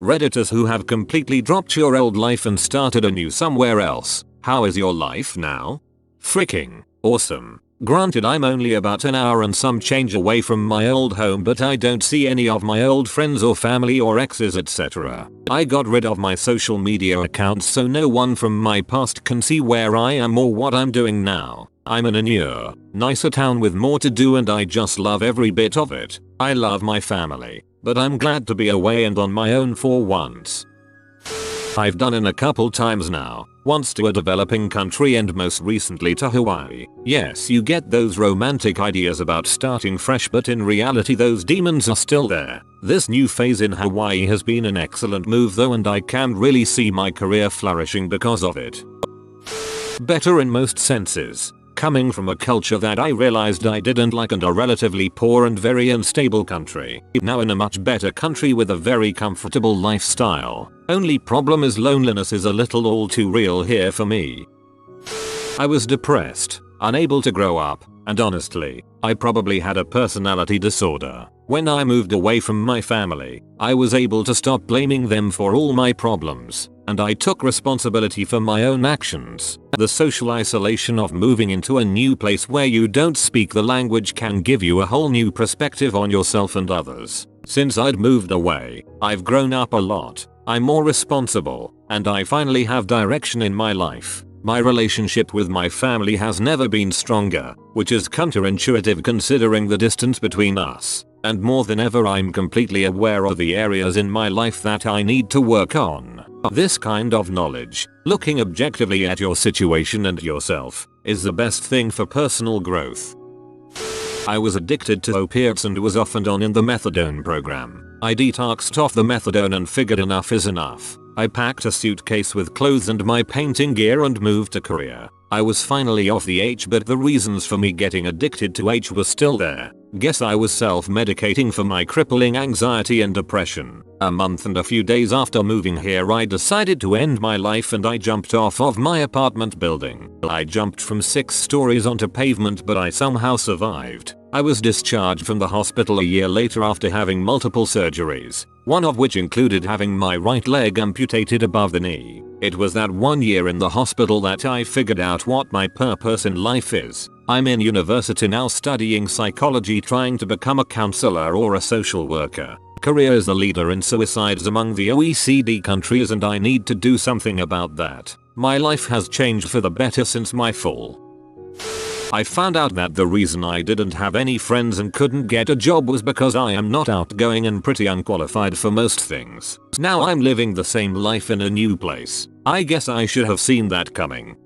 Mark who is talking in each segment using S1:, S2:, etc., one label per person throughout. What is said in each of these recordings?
S1: Redditors who have completely dropped your old life and started anew somewhere else. How is your life now? Freaking awesome. Granted, I'm only about an hour and some change away from my old home, but I don't see any of my old friends or family or exes, etc. I got rid of my social media accounts so no one from my past can see where I am or what I'm doing now. I'm in a newer, nicer town with more to do and I just love every bit of it. I love my family, but I'm glad to be away and on my own for once. I've done it a couple times now, once to a developing country and most recently to Hawaii. Yes, you get those romantic ideas about starting fresh, but in reality those demons are still there. This new phase in Hawaii has been an excellent move though, and I can really see my career flourishing because of it. Better in most senses. Coming from a culture that I realized I didn't like and a relatively poor and very unstable country. Now in a much better country with a very comfortable lifestyle. Only problem is loneliness is a little all too real here for me. I was depressed, unable to grow up, and honestly, I probably had a personality disorder. When I moved away from my family, I was able to stop blaming them for all my problems, and I took responsibility for my own actions. The social isolation of moving into a new place where you don't speak the language can give you a whole new perspective on yourself and others. Since I'd moved away, I've grown up a lot, I'm more responsible, and I finally have direction in my life. My relationship with my family has never been stronger, which is counterintuitive considering the distance between us. And more than ever I'm completely aware of the areas in my life that I need to work on. This kind of knowledge, looking objectively at your situation and yourself, is the best thing for personal growth. I was addicted to opiates and was off and on in the methadone program. I detoxed off the methadone and figured enough is enough. I packed a suitcase with clothes and my painting gear and moved to Korea. I was finally off the H, but the reasons for me getting addicted to H were still there. Guess I was self-medicating for my crippling anxiety and depression. A month and a few days after moving here I decided to end my life and I jumped off of my apartment building. I jumped from 6 stories onto pavement, but I somehow survived. I was discharged from the hospital a year later after having multiple surgeries, one of which included having my right leg amputated above the knee. It was that 1 year in the hospital that I figured out what my purpose in life is. I'm in university now studying psychology, trying to become a counselor or a social worker. Korea is the leader in suicides among the OECD countries and I need to do something about that. My life has changed for the better since my fall. I found out that the reason I didn't have any friends and couldn't get a job was because I am not outgoing and pretty unqualified for most things. Now I'm living the same life in a new place. I guess I should have seen that coming.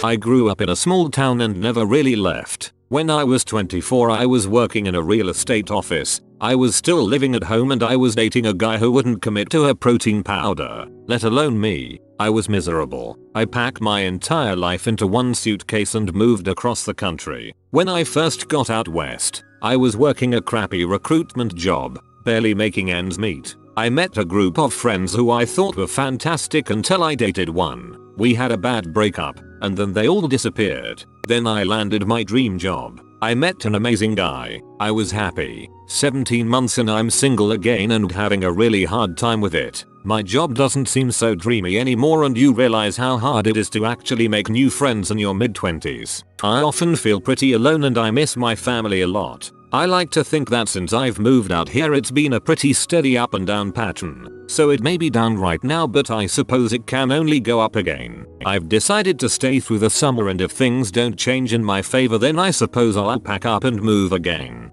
S1: I grew up in a small town and never really left. When I was 24 I was working in a real estate office. I was still living at home and I was dating a guy who wouldn't commit to a protein powder, let alone me. I was miserable. I packed my entire life into one suitcase and moved across the country. When I first got out west, I was working a crappy recruitment job, barely making ends meet. I met a group of friends who I thought were fantastic until I dated one. We had a bad breakup, and then they all disappeared. Then I landed my dream job. I met an amazing guy. I was happy. 17 months and I'm single again and having a really hard time with it. My job doesn't seem so dreamy anymore and you realize how hard it is to actually make new friends in your mid-20s. I often feel pretty alone and I miss my family a lot. I like to think that since I've moved out here it's been a pretty steady up and down pattern. So it may be down right now, but I suppose it can only go up again. I've decided to stay through the summer and if things don't change in my favor then I suppose I'll pack up and move again.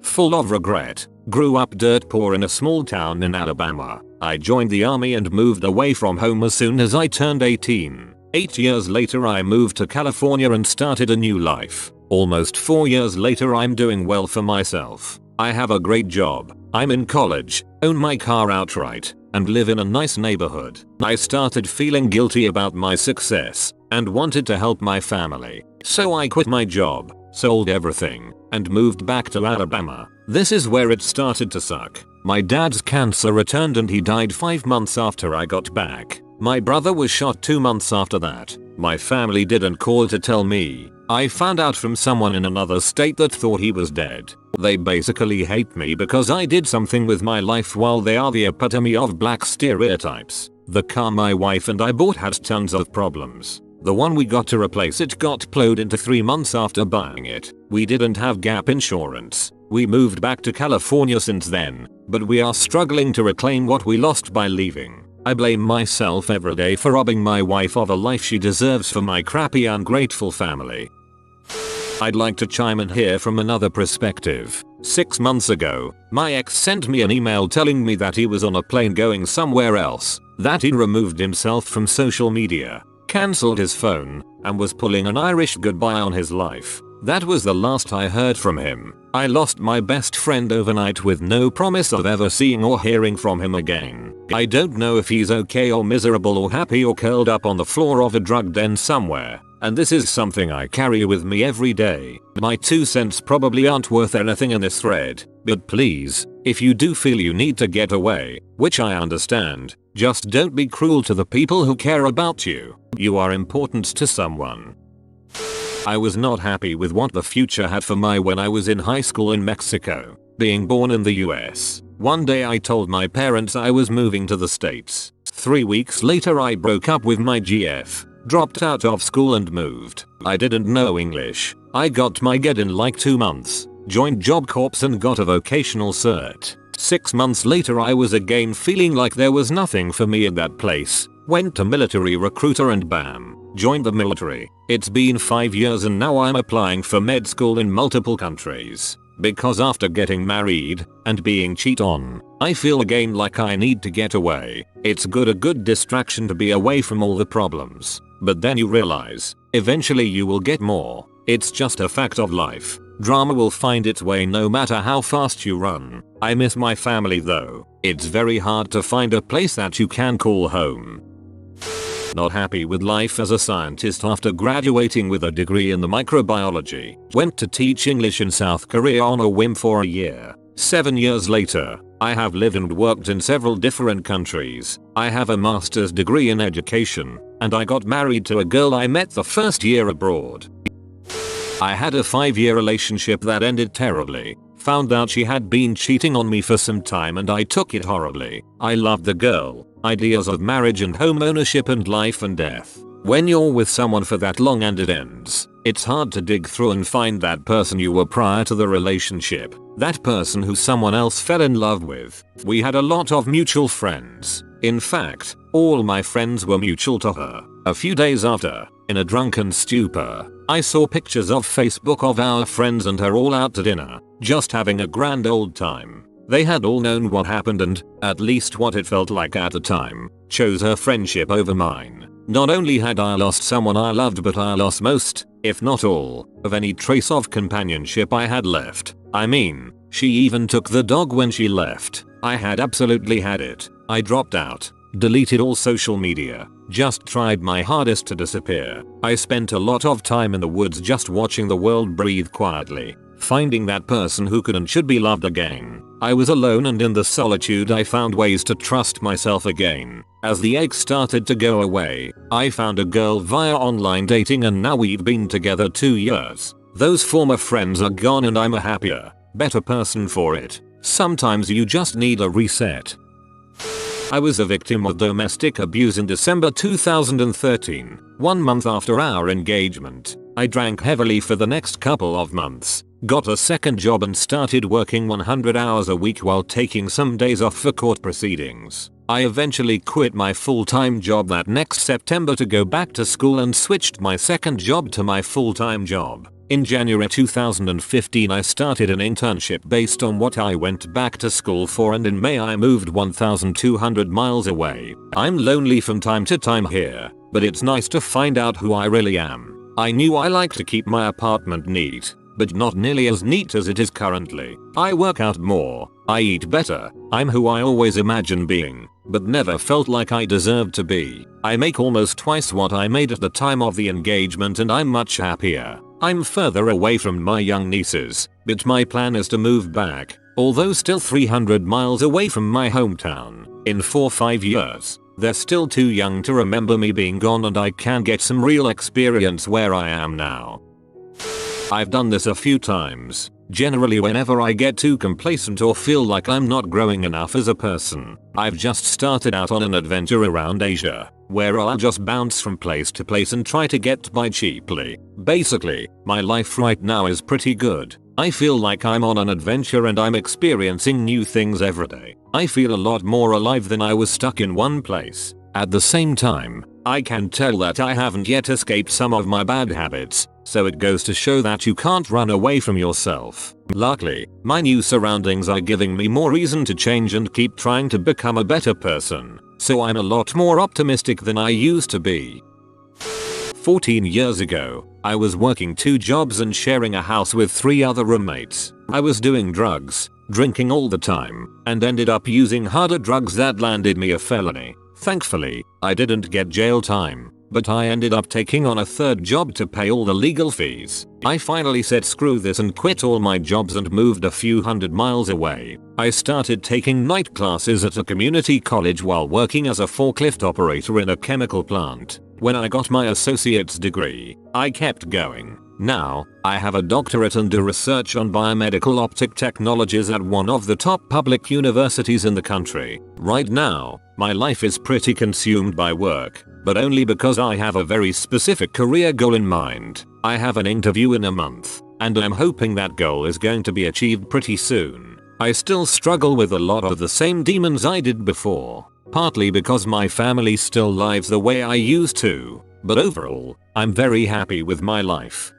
S1: Full of regret. Grew up dirt poor in a small town in Alabama. I joined the army and moved away from home as soon as I turned 18. 8 years later I moved to California and started a new life. Almost 4 years later I'm doing well for myself. I have a great job. I'm in college, own my car outright, and live in a nice neighborhood. I started feeling guilty about my success and wanted to help my family. So I quit my job, sold everything, and moved back to Alabama. This is where it started to suck. My dad's cancer returned and he died 5 months after I got back. My brother was shot 2 months after that. My family didn't call to tell me. I found out from someone in another state that thought he was dead. They basically hate me because I did something with my life while they are the epitome of black stereotypes. The car my wife and I bought had tons of problems. The one we got to replace it got plowed into 3 months after buying it. We didn't have gap insurance. We moved back to California since then, but we are struggling to reclaim what we lost by leaving. I blame myself every day for robbing my wife of a life she deserves for my crappy ungrateful family. I'd like to chime in here from another perspective. 6 months ago, my ex sent me an email telling me that he was on a plane going somewhere else, that he removed himself from social media, cancelled his phone, and was pulling an Irish goodbye on his life. That was the last I heard from him. I lost my best friend overnight with no promise of ever seeing or hearing from him again. I don't know if he's okay or miserable or happy or curled up on the floor of a drug den somewhere. And this is something I carry with me every day. My 2 cents probably aren't worth anything in this thread, but please, if you do feel you need to get away, which I understand, just don't be cruel to the people who care about you. You are important to someone. I was not happy with what the future had for me when I was in high school in Mexico. Being born in the US, one day I told my parents I was moving to the States. 3 weeks later I broke up with my GF. Dropped out of school and moved. I didn't know English. I got my GED in like 2 months. Joined Job Corps and got a vocational cert. 6 months later I was again feeling like there was nothing for me in that place. Went to military recruiter and bam. Joined the military. It's been 5 years and now I'm applying for med school in multiple countries. Because after getting married and being cheated on, I feel again like I need to get away. It's a good distraction to be away from all the problems. But then you realize, eventually you will get more. It's just a fact of life. Drama will find its way no matter how fast you run. I miss my family though. It's very hard to find a place that you can call home. Not happy with life as a scientist after graduating with a degree in the microbiology. Went to teach English in South Korea on a whim for a year. 7 years later, I have lived and worked in several different countries. I have a master's degree in education, and I got married to a girl I met the first year abroad. I had a 5-year relationship that ended terribly. Found out she had been cheating on me for some time and I took it horribly. I loved the girl, ideas of marriage and home ownership and life and death. When you're with someone for that long and it ends, it's hard to dig through and find that person you were prior to the relationship. That person who someone else fell in love with. We had a lot of mutual friends. In fact, all my friends were mutual to her. A few days after, in a drunken stupor, I saw pictures of Facebook of our friends and her all out to dinner, just having a grand old time. They had all known what happened and, at least what it felt like at the time, chose her friendship over mine. Not only had I lost someone I loved, but I lost most, if not all, of any trace of companionship I had left. I mean, she even took the dog when she left. I had absolutely had it. I dropped out, deleted all social media, just tried my hardest to disappear. I spent a lot of time in the woods just watching the world breathe quietly, finding that person who could and should be loved again. I was alone, and in the solitude I found ways to trust myself again. As the egg started to go away, I found a girl via online dating and now we've been together 2 years. Those former friends are gone and I'm a happier, better person for it. Sometimes you just need a reset. I was a victim of domestic abuse in December 2013, 1 month after our engagement. I drank heavily for the next couple of months, got a second job and started working 100 hours a week while taking some days off for court proceedings. I eventually quit my full-time job that next September to go back to school and switched my second job to my full-time job. In January 2015 I started an internship based on what I went back to school for, and in May I moved 1,200 miles away. I'm lonely from time to time here, but it's nice to find out who I really am. I knew I like to keep my apartment neat, but not nearly as neat as it is currently. I work out more, I eat better, I'm who I always imagine being, but never felt like I deserved to be. I make almost twice what I made at the time of the engagement and I'm much happier. I'm further away from my young nieces, but my plan is to move back, although still 300 miles away from my hometown, in 4-5 years. They're still too young to remember me being gone and I can get some real experience where I am now. I've done this a few times. Generally whenever I get too complacent or feel like I'm not growing enough as a person. I've just started out on an adventure around Asia, where I'll just bounce from place to place and try to get by cheaply. Basically, my life right now is pretty good. I feel like I'm on an adventure and I'm experiencing new things every day. I feel a lot more alive than I was stuck in one place. At the same time, I can tell that I haven't yet escaped some of my bad habits, so it goes to show that you can't run away from yourself. Luckily, my new surroundings are giving me more reason to change and keep trying to become a better person, so I'm a lot more optimistic than I used to be. 14 years ago, I was working 2 jobs and sharing a house with 3 other roommates. I was doing drugs, drinking all the time, and ended up using harder drugs that landed me a felony. Thankfully, I didn't get jail time, but I ended up taking on a 3rd job to pay all the legal fees. I finally said screw this and quit all my jobs and moved a few hundred miles away. I started taking night classes at a community college while working as a forklift operator in a chemical plant. When I got my associate's degree, I kept going. Now, I have a doctorate and do research on biomedical optic technologies at one of the top public universities in the country. Right now, my life is pretty consumed by work, but only because I have a very specific career goal in mind. I have an interview in a month, and I'm hoping that goal is going to be achieved pretty soon. I still struggle with a lot of the same demons I did before, partly because my family still lives the way I used to, but overall, I'm very happy with my life.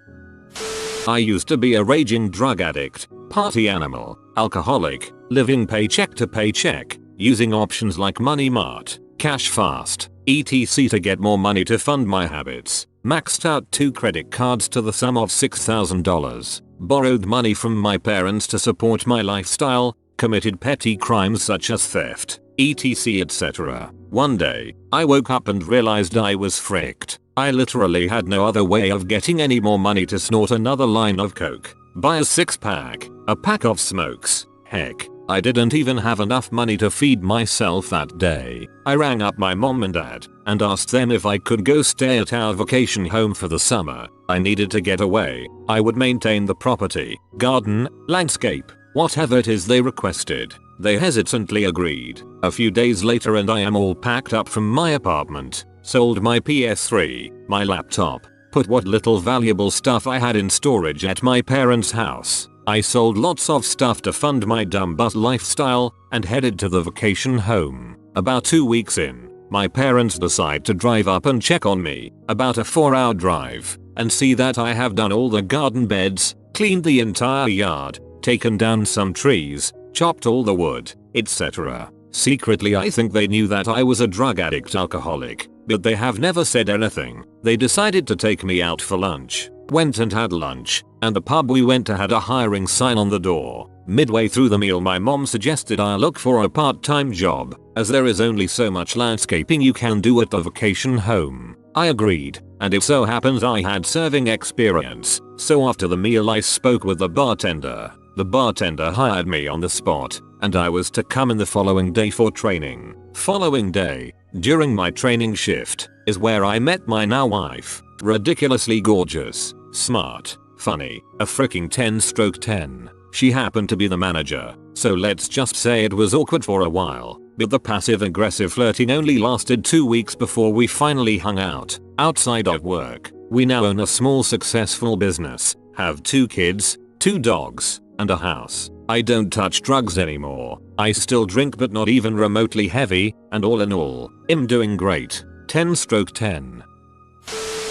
S1: I used to be a raging drug addict, party animal, alcoholic, living paycheck to paycheck, using options like Money Mart, Cash Fast, etc. to get more money to fund my habits, maxed out 2 credit cards to the sum of $6,000, borrowed money from my parents to support my lifestyle, committed petty crimes such as theft, etc. etc. One day, I woke up and realized I was fricked. I literally had no other way of getting any more money to snort another line of coke, buy a 6-pack, a pack of smokes. Heck, I didn't even have enough money to feed myself that day. I rang up my mom and dad and asked them if I could go stay at our vacation home for the summer. I needed to get away. I would maintain the property, garden, landscape, whatever it is they requested. They hesitantly agreed. A few days later and I am all packed up from my apartment. Sold my PS3, my laptop, put what little valuable stuff I had in storage at my parents' house. I sold lots of stuff to fund my dumb bus lifestyle and headed to the vacation home. About 2 weeks in, my parents decide to drive up and check on me, about a 4-hour drive, and see that I have done all the garden beds, cleaned the entire yard, taken down some trees, chopped all the wood, etc. Secretly I think they knew that I was a drug addict alcoholic, but they have never said anything. They decided to take me out for lunch. Went and had lunch, and the pub we went to had a hiring sign on the door. Midway through the meal my mom suggested I look for a part-time job, as there is only so much landscaping you can do at the vacation home. I agreed, and it so happens I had serving experience, so after the meal I spoke with the bartender. The bartender hired me on the spot, and I was to come in the following day for training. Following day, during my training shift, is where I met my now wife. Ridiculously gorgeous, smart, funny, a freaking 10/10. She happened to be the manager, so let's just say it was awkward for a while, but the passive-aggressive flirting only lasted 2 weeks before we finally hung out. Outside of work, we now own a small successful business, have 2 kids, 2 dogs, and a house. I don't touch drugs anymore. I still drink but not even remotely heavy, and all in all, I'm doing great. 10/10.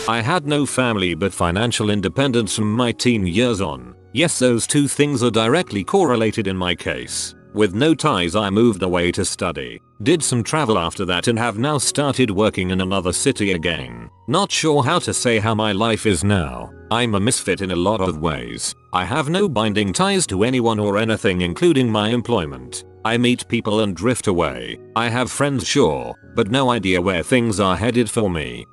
S1: I had no family but financial independence from my teen years on. Yes, those 2 things are directly correlated in my case. With no ties I moved away to study, did some travel after that and have now started working in another city again. Not sure how to say how my life is now. I'm a misfit in a lot of ways. I have no binding ties to anyone or anything including my employment. I meet people and drift away. I have friends sure, but no idea where things are headed for me.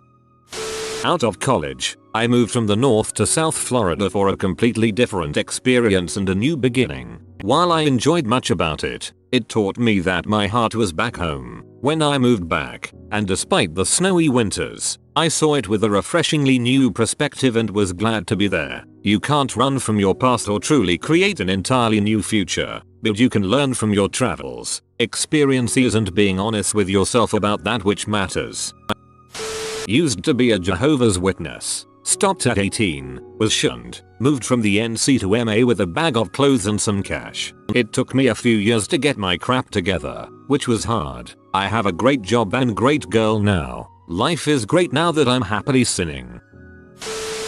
S1: Out of college, I moved from the north to South Florida for a completely different experience and a new beginning. While I enjoyed much about it, it taught me that my heart was back home. When I moved back, and despite the snowy winters, I saw it with a refreshingly new perspective and was glad to be there. You can't run from your past or truly create an entirely new future, but you can learn from your travels, experiences and being honest with yourself about that which matters. Used to be a Jehovah's Witness. Stopped at 18, was shunned, moved from the NC to MA with a bag of clothes and some cash. It took me a few years to get my crap together, which was hard. I have a great job and great girl now. Life is great now that I'm happily sinning.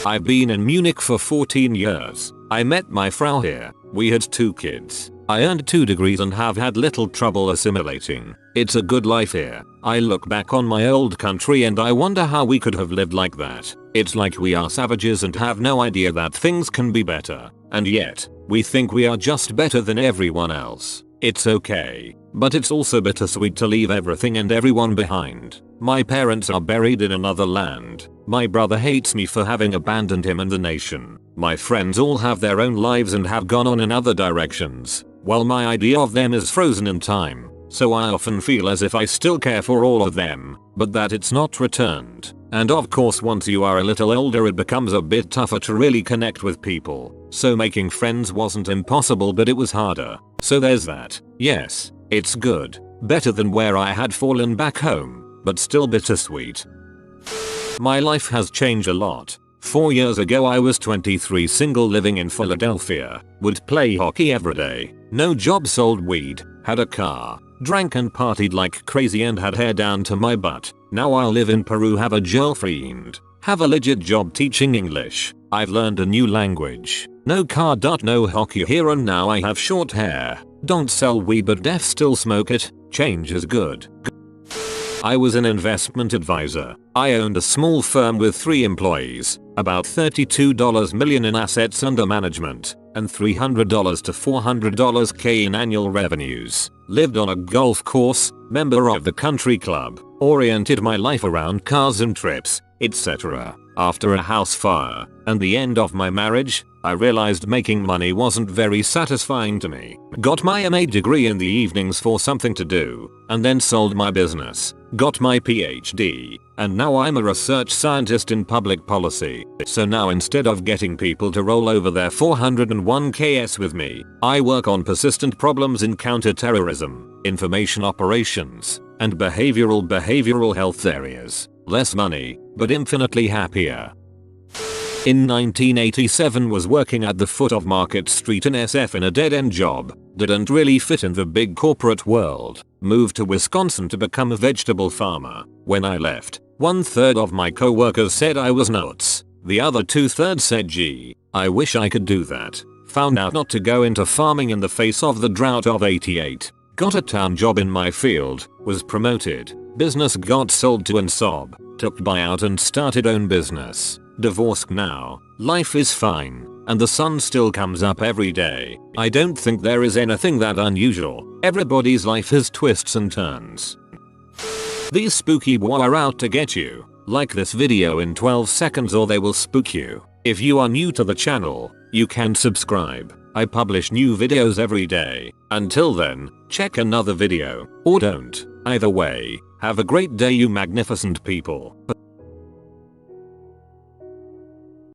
S1: I've been in Munich for 14 years. I met my Frau here. We had 2 kids. I earned 2 degrees and have had little trouble assimilating. It's a good life here. I look back on my old country and I wonder how we could have lived like that. It's like we are savages and have no idea that things can be better. And yet, we think we are just better than everyone else. It's okay. But it's also bittersweet to leave everything and everyone behind. My parents are buried in another land. My brother hates me for having abandoned him and the nation. My friends all have their own lives and have gone on in other directions, while my idea of them is frozen in time. So I often feel as if I still care for all of them, but that it's not returned. And of course once you are a little older it becomes a bit tougher to really connect with people. So making friends wasn't impossible but it was harder. So there's that. Yes, it's good. Better than where I had fallen back home, but still bittersweet. My life has changed a lot. 4 years ago I was 23, single, living in Philadelphia, would play hockey every day, no job, sold weed, had a car, drank and partied like crazy and had hair down to my butt. Now I live in Peru, have a girlfriend, have a legit job teaching English. I've learned a new language. No car. No hockey here and now I have short hair. Don't sell weed but def still smoke it. Change is good. I was an investment advisor. I owned a small firm with 3 employees, about $32 million in assets under management, and $300 to $400K in annual revenues. Lived on a golf course, member of the country club, oriented my life around cars and trips, etc. After a house fire and the end of my marriage, I realized making money wasn't very satisfying to me. Got my MA degree in the evenings for something to do, and then sold my business. Got my PhD, and now I'm a research scientist in public policy. So now instead of getting people to roll over their 401ks with me, I work on persistent problems in counterterrorism, information operations, and behavioral health areas. Less money, but infinitely happier. In 1987 was working at the foot of Market Street in SF in a dead-end job. Didn't really fit in the big corporate world. Moved to Wisconsin to become a vegetable farmer. When I left, 1/3 of my co-workers said I was nuts. The other 2/3 said, gee, I wish I could do that. Found out not to go into farming in the face of the drought of '88. Got a town job in my field, was promoted. Business got sold to Ensob, took buyout and started own business. Divorced now. Life is fine, and the sun still comes up every day. I don't think there is anything that unusual. Everybody's life has twists and turns. These spooky boys are out to get you. Like this video in 12 seconds or they will spook you. If you are new to the channel, you can subscribe. I publish new videos every day. Until then, check another video, or don't. Either way, have a great day you magnificent people.